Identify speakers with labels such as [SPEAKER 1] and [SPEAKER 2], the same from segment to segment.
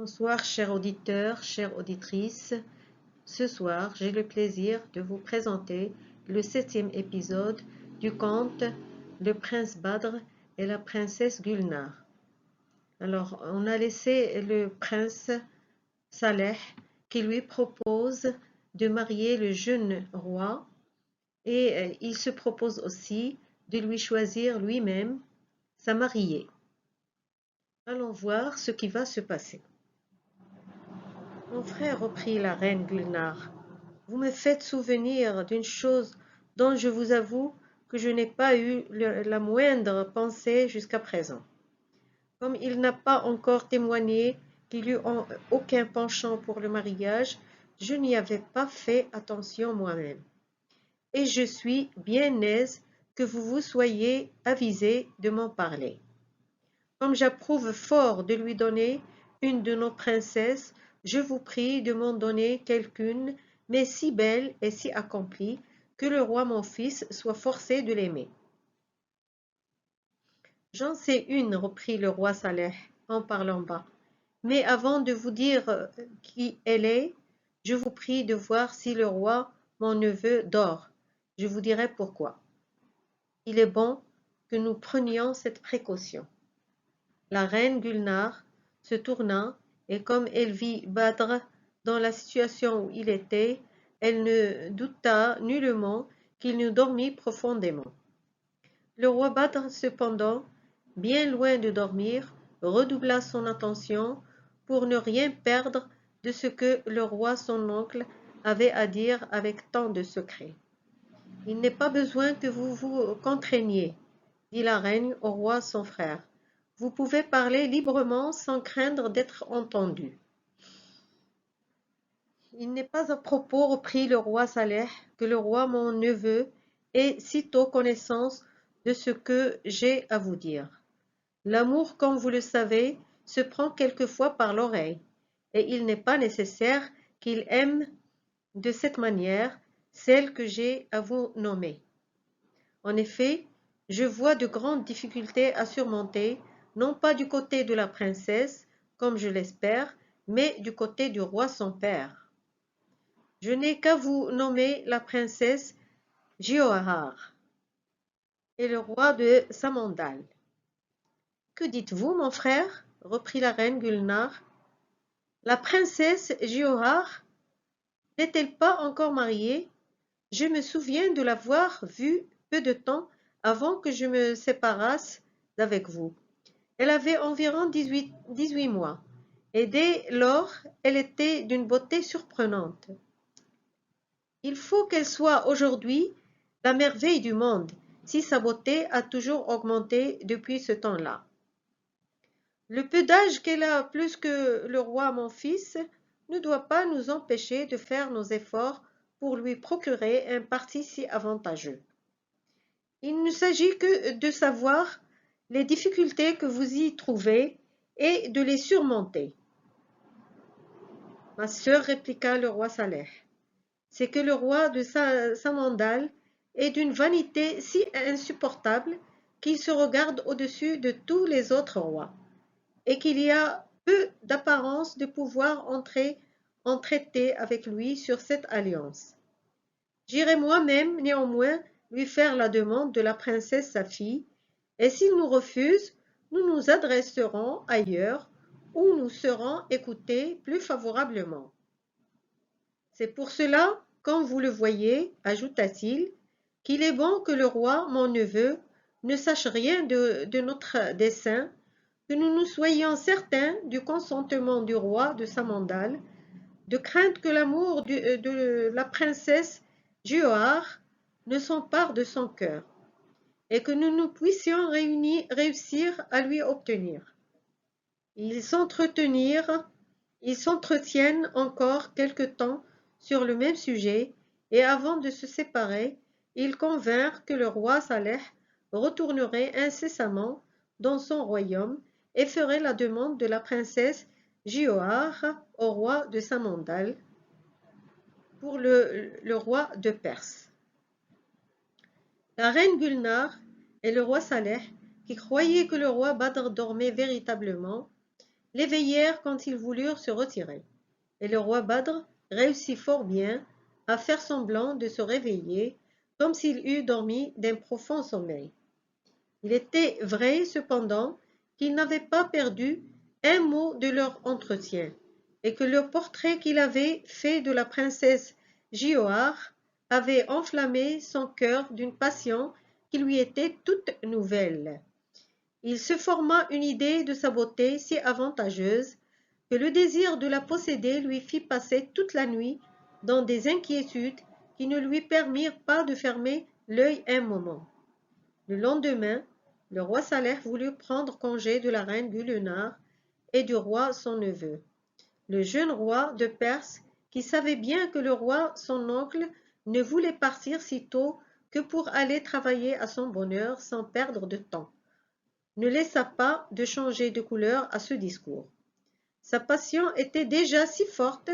[SPEAKER 1] Bonsoir chers auditeurs, chères auditrices. Ce soir, j'ai le plaisir de vous présenter le 7e épisode du conte Le prince Badr et la princesse Gulnar. Alors, on a laissé le prince Saleh qui lui propose de marier le jeune roi et il se propose aussi de lui choisir lui-même sa mariée. Allons voir ce qui va se passer. Mon frère, reprit la reine Gulnar, vous me faites souvenir d'une chose dont je vous avoue que je n'ai pas eu la moindre pensée jusqu'à présent. Comme il n'a pas encore témoigné qu'il eût aucun penchant pour le mariage, je n'y avais pas fait attention moi-même. Et je suis bien aise que vous vous soyez avisé de m'en parler. Comme j'approuve fort de lui donner une de nos princesses, je vous prie de m'en donner quelqu'une, mais si belle et si accomplie, que le roi mon fils soit forcé de l'aimer. J'en sais une, reprit le roi Saleh en parlant bas, mais avant de vous dire qui elle est, je vous prie de voir si le roi, mon neveu, dort. Je vous dirai pourquoi. Il est bon que nous prenions cette précaution. La reine Gulnar se tourna, et comme elle vit Badr dans la situation où il était, elle ne douta nullement qu'il ne dormît profondément. Le roi Badr, cependant, bien loin de dormir, redoubla son attention pour ne rien perdre de ce que le roi son oncle avait à dire avec tant de secret. « Il n'est pas besoin que vous vous contraigniez, dit la reine au roi son frère. Vous pouvez parler librement sans craindre d'être entendu. Il n'est pas à propos, reprit le roi Saleh, que le roi mon neveu ait sitôt connaissance de ce que j'ai à vous dire. L'amour, comme vous le savez, se prend quelquefois par l'oreille, et il n'est pas nécessaire qu'il aime de cette manière celle que j'ai à vous nommer. En effet, je vois de grandes difficultés à surmonter, non pas du côté de la princesse, comme je l'espère, mais du côté du roi son père. Je n'ai qu'à vous nommer la princesse Giauhar et le roi de Samandal. Que dites-vous, mon frère? Reprit la reine Gulnar. La princesse Giauhar n'est-elle pas encore mariée? Je me souviens de l'avoir vue peu de temps avant que je me séparasse d'avec vous. Elle avait environ 18 mois, et dès lors elle était d'une beauté surprenante. Il faut qu'elle soit aujourd'hui la merveille du monde, si sa beauté a toujours augmenté depuis ce temps-là. Le peu d'âge qu'elle a plus que le roi mon fils ne doit pas nous empêcher de faire nos efforts pour lui procurer un parti si avantageux. Il ne s'agit que de savoir les difficultés que vous y trouvez et de les surmonter. Ma sœur, répliqua le roi Saleh, c'est que le roi de Samandal est d'une vanité si insupportable qu'il se regarde au-dessus de tous les autres rois, et qu'il y a peu d'apparence de pouvoir entrer en traité avec lui sur cette alliance. J'irai moi-même, néanmoins, lui faire la demande de la princesse sa fille, et s'il nous refuse, nous nous adresserons ailleurs, où nous serons écoutés plus favorablement. C'est pour cela, comme vous le voyez, ajouta-t-il, qu'il est bon que le roi, mon neveu, ne sache rien de notre dessein, que nous soyons certains du consentement du roi de Samandal, de crainte que l'amour de la princesse Giauhar ne s'empare de son cœur, et que nous puissions réussir à lui obtenir. Ils s'entretiennent encore quelque temps sur le même sujet, et avant de se séparer, ils convinrent que le roi Saleh retournerait incessamment dans son royaume et ferait la demande de la princesse Giauhar au roi de Samandal pour le roi de Perse. La reine Gulnar et le roi Saleh, qui croyaient que le roi Badr dormait véritablement, l'éveillèrent quand ils voulurent se retirer. Et le roi Badr réussit fort bien à faire semblant de se réveiller, comme s'il eût dormi d'un profond sommeil. Il était vrai, cependant, qu'ils n'avaient pas perdu un mot de leur entretien, et que le portrait qu'il avait fait de la princesse Giauhare avait enflammé son cœur d'une passion qui lui était toute nouvelle. Il se forma une idée de sa beauté si avantageuse que le désir de la posséder lui fit passer toute la nuit dans des inquiétudes qui ne lui permirent pas de fermer l'œil un moment. Le lendemain, le roi Saleh voulut prendre congé de la reine Gulnare et du roi son neveu. Le jeune roi de Perse, qui savait bien que le roi son oncle ne voulait partir si tôt que pour aller travailler à son bonheur sans perdre de temps, ne laissa pas de changer de couleur à ce discours. Sa passion était déjà si forte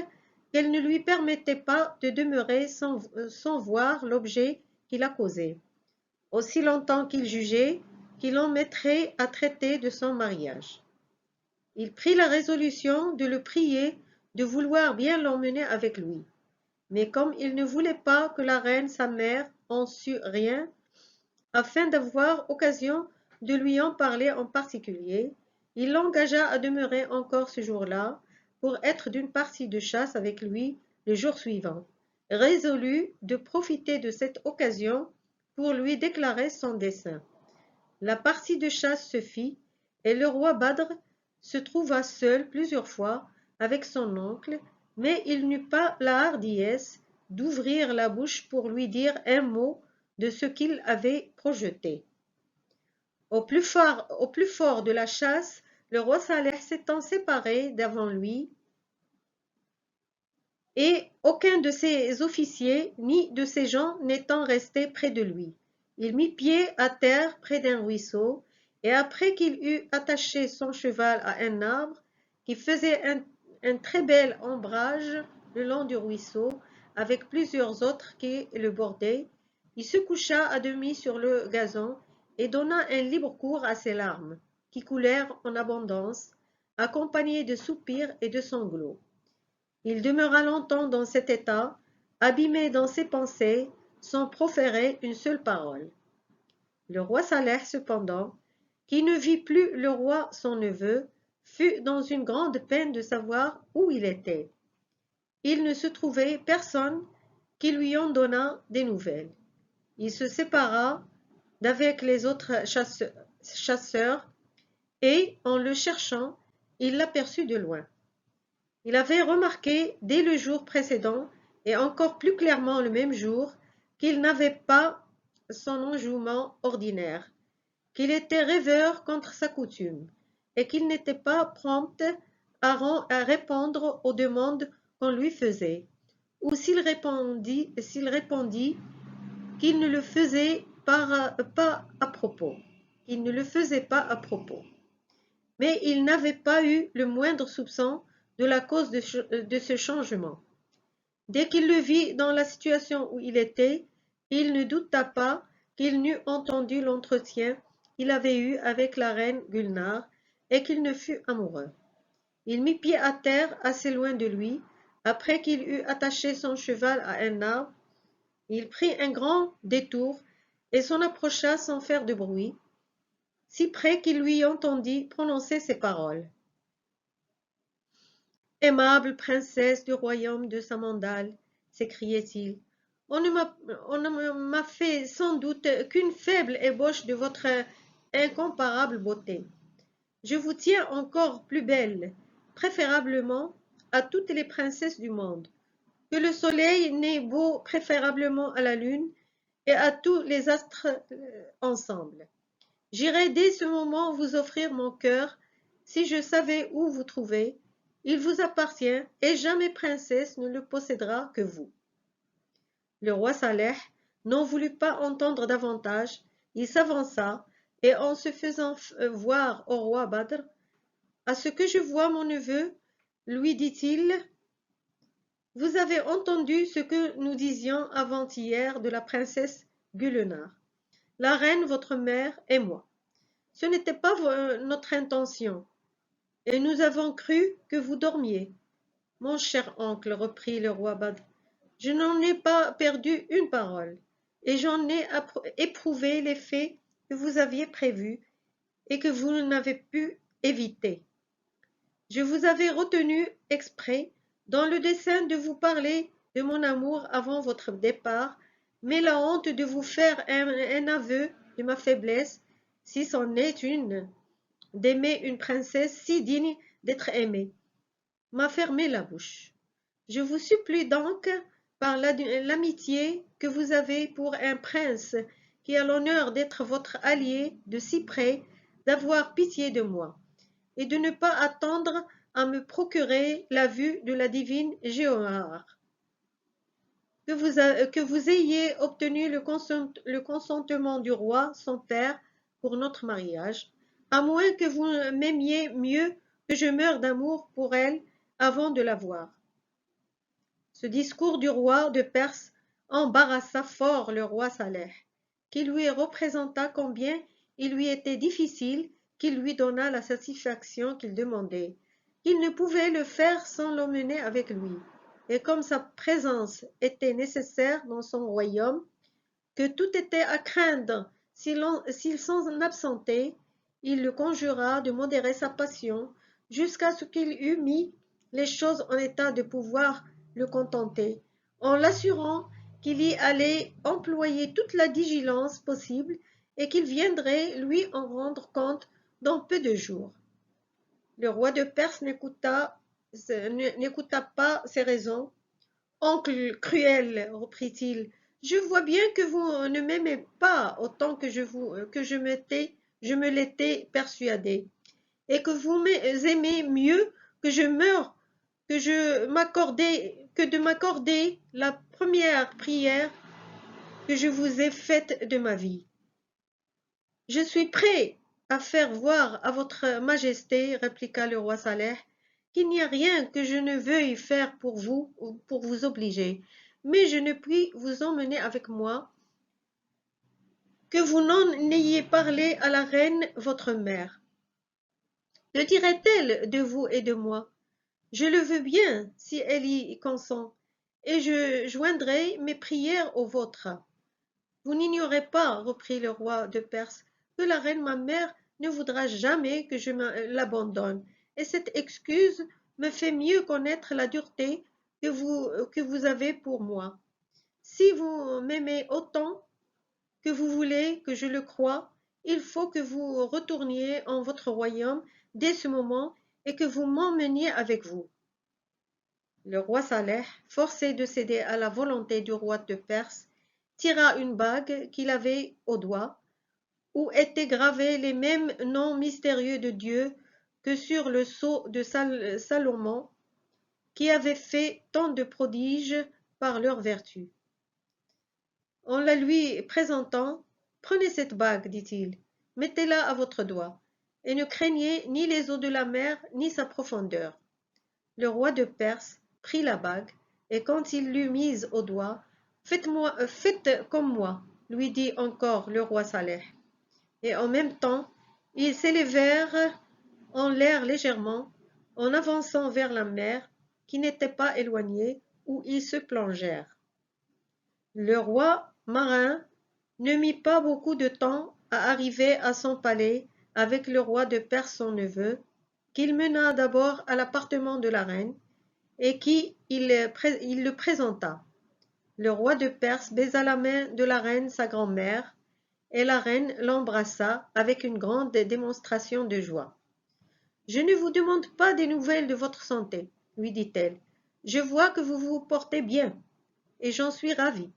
[SPEAKER 1] qu'elle ne lui permettait pas de demeurer sans voir l'objet qui la causait, aussi longtemps qu'il jugeait qu'il en mettrait à traiter de son mariage. Il prit la résolution de le prier de vouloir bien l'emmener avec lui, mais comme il ne voulait pas que la reine sa mère en sût rien, afin d'avoir occasion de lui en parler en particulier, il l'engagea à demeurer encore ce jour-là pour être d'une partie de chasse avec lui le jour suivant, résolu de profiter de cette occasion pour lui déclarer son dessein. La partie de chasse se fit, et le roi Badr se trouva seul plusieurs fois avec son oncle, mais il n'eut pas la hardiesse d'ouvrir la bouche pour lui dire un mot de ce qu'il avait projeté. Au plus fort de la chasse, le roi Saleh s'étant séparé d'avant lui, et aucun de ses officiers ni de ses gens n'étant resté près de lui. Il mit pied à terre près d'un ruisseau, et après qu'il eut attaché son cheval à un arbre qui faisait un très bel ombrage le long du ruisseau, avec plusieurs autres qui le bordaient, il se coucha à demi sur le gazon et donna un libre cours à ses larmes, qui coulèrent en abondance, accompagnées de soupirs et de sanglots. Il demeura longtemps dans cet état, abîmé dans ses pensées, sans proférer une seule parole. Le roi Saleh, cependant, qui ne vit plus le roi son neveu, fut dans une grande peine de savoir où il était. Il ne se trouvait personne qui lui en donnât des nouvelles. Il se sépara d'avec les autres chasseurs et, en le cherchant, il l'aperçut de loin. Il avait remarqué dès le jour précédent, et encore plus clairement le même jour, qu'il n'avait pas son enjouement ordinaire, qu'il était rêveur contre sa coutume, et qu'il n'était pas prompt à répondre aux demandes qu'on lui faisait, ou s'il répondit qu'il ne le faisait pas à propos, qu'il ne le faisait pas à propos. Mais il n'avait pas eu le moindre soupçon de la cause de ce changement. Dès qu'il le vit dans la situation où il était, il ne douta pas qu'il n'eût entendu l'entretien qu'il avait eu avec la reine Gulnare et qu'il ne fût amoureux. Il mit pied à terre assez loin de lui, après qu'il eut attaché son cheval à un arbre. Il prit un grand détour et s'en approcha sans faire de bruit, si près qu'il lui entendit prononcer ces paroles. « Aimable princesse du royaume de Samandal, s'écriait-il, on ne m'a fait sans doute qu'une faible ébauche de votre incomparable beauté. Je vous tiens encore plus belle, préférablement à toutes les princesses du monde, que le soleil n'est beau préférablement à la lune et à tous les astres ensemble. J'irai dès ce moment vous offrir mon cœur, si je savais où vous trouver. Il vous appartient, et jamais princesse ne le possédera que vous. » Le roi Saleh n'en voulut pas entendre davantage. Il s'avança, et en se faisant voir au roi Badr, « À ce que je vois, mon neveu, lui dit-il, vous avez entendu ce que nous disions avant-hier de la princesse Gulnare, la reine votre mère et moi. Ce n'était pas notre intention. et nous avons cru que vous dormiez. Mon cher oncle, reprit le roi Badr, je n'en ai pas perdu une parole, et j'en ai éprouvé l'effet que vous aviez prévu et que vous n'avez pu éviter. Je vous avais retenu exprès dans le dessein de vous parler de mon amour avant votre départ, mais la honte de vous faire un aveu de ma faiblesse, si c'en est une, d'aimer une princesse si digne d'être aimée, m'a fermé la bouche. Je vous supplie donc, par l'amitié que vous avez pour un prince qui a l'honneur d'être votre allié de si près, d'avoir pitié de moi, et de ne pas attendre à me procurer la vue de la divine Jéhoar. Que vous ayez obtenu le consentement du roi, son père, pour notre mariage, à moins que vous m'aimiez mieux que je meure d'amour pour elle avant de la voir. Ce discours du roi de Perse embarrassa fort le roi Saleh, qui lui représenta combien il lui était difficile qu'il lui donnât la satisfaction qu'il demandait, qu'il ne pouvait le faire sans l'emmener avec lui, et comme sa présence était nécessaire dans son royaume, que tout était à craindre s'il s'en absentait, il le conjura de modérer sa passion jusqu'à ce qu'il eût mis les choses en état de pouvoir le contenter, en l'assurant qu'il y allait employer toute la diligence possible et qu'il viendrait lui en rendre compte dans peu de jours. Le roi de Perse n'écouta pas ces raisons. Oncle cruel, reprit-il, je vois bien que vous ne m'aimez pas autant que je me l'étais persuadé, et que vous m'aimez mieux que je meure, que de m'accorder la première prière que je vous ai faite de ma vie. Je suis prêt à faire voir à votre majesté, répliqua le roi Saleh, qu'il n'y a rien que je ne veuille faire pour vous ou pour vous obliger, mais je ne puis vous emmener avec moi que vous n'en ayez parlé à la reine votre mère. Que dirait-elle de vous et de moi? Je le veux bien si elle y consent, et je joindrai mes prières aux vôtres. Vous n'ignorez pas, reprit le roi de Perse, que la reine ma mère ne voudra jamais que je l'abandonne, et cette excuse me fait mieux connaître la dureté que vous avez pour moi. Si vous m'aimez autant que vous voulez que je le croie, il faut que vous retourniez en votre royaume dès ce moment et que vous m'emmeniez avec vous. Le roi Saleh, forcé de céder à la volonté du roi de Perse, tira une bague qu'il avait au doigt, où étaient gravés les mêmes noms mystérieux de Dieu que sur le sceau de Salomon, qui avait fait tant de prodiges par leur vertu. En la lui présentant, prenez cette bague, dit-il, mettez-la à votre doigt, et ne craignez ni les eaux de la mer, ni sa profondeur. Le roi de Perse prit la bague, et quand il l'eut mise au doigt, faites comme moi, lui dit encore le roi Saleh. Et en même temps, ils s'élevèrent en l'air légèrement, en avançant vers la mer, qui n'était pas éloignée, où ils se plongèrent. Le roi marin ne mit pas beaucoup de temps à arriver à son palais avec le roi de Perse son neveu, qu'il mena d'abord à l'appartement de la reine, et qui il le présenta. Le roi de Perse baisa la main de la reine sa grand-mère, et la reine l'embrassa avec une grande démonstration de joie. Je ne vous demande pas des nouvelles de votre santé, lui dit-elle. Je vois que vous vous portez bien, et j'en suis ravie.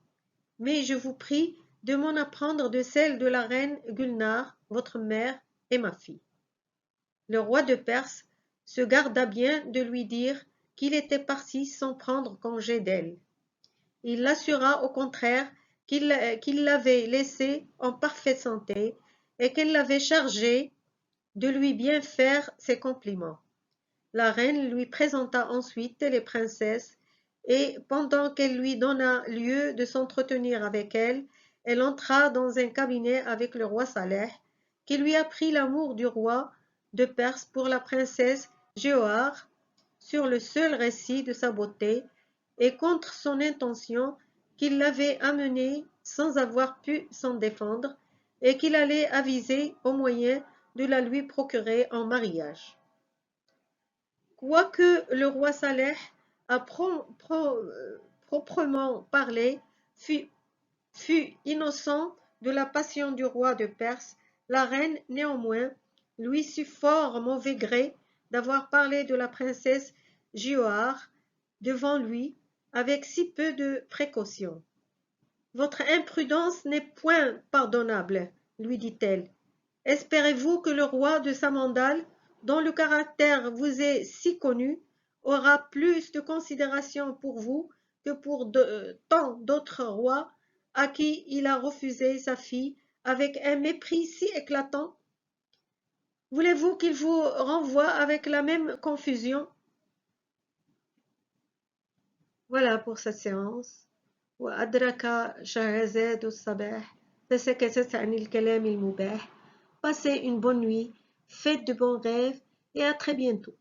[SPEAKER 1] Mais je vous prie de m'en apprendre de celle de la reine Gulnare, votre mère et ma fille. Le roi de Perse se garda bien de lui dire qu'il était parti sans prendre congé d'elle. Il l'assura au contraire qu'il l'avait laissée en parfaite santé et qu'elle l'avait chargé de lui bien faire ses compliments. La reine lui présenta ensuite les princesses, et pendant qu'elle lui donna lieu de s'entretenir avec elles, elle entra dans un cabinet avec le roi Saleh, qui lui apprit l'amour du roi de Perse pour la princesse Jehoar sur le seul récit de sa beauté et contre son intention qu'il l'avait amené sans avoir pu s'en défendre et qu'il allait aviser au moyen de la lui procurer en mariage. Quoique le roi Saleh, à proprement parler, fut innocent de la passion du roi de Perse, la reine, néanmoins, lui sut fort mauvais gré d'avoir parlé de la princesse Giauhare devant lui avec si peu de précaution. Votre imprudence n'est point pardonnable, lui dit-elle. Espérez-vous que le roi de Samandal, dont le caractère vous est si connu, aura plus de considération pour vous que pour tant d'autres rois à qui il a refusé sa fille avec un mépris si éclatant? Voulez-vous qu'il vous renvoie avec la même confusion? Voilà pour cette séance. وأدرك شهرزاد الصباح فسكتت عن الكلام المباح. Passez une bonne nuit, faites de bons rêves et à très bientôt.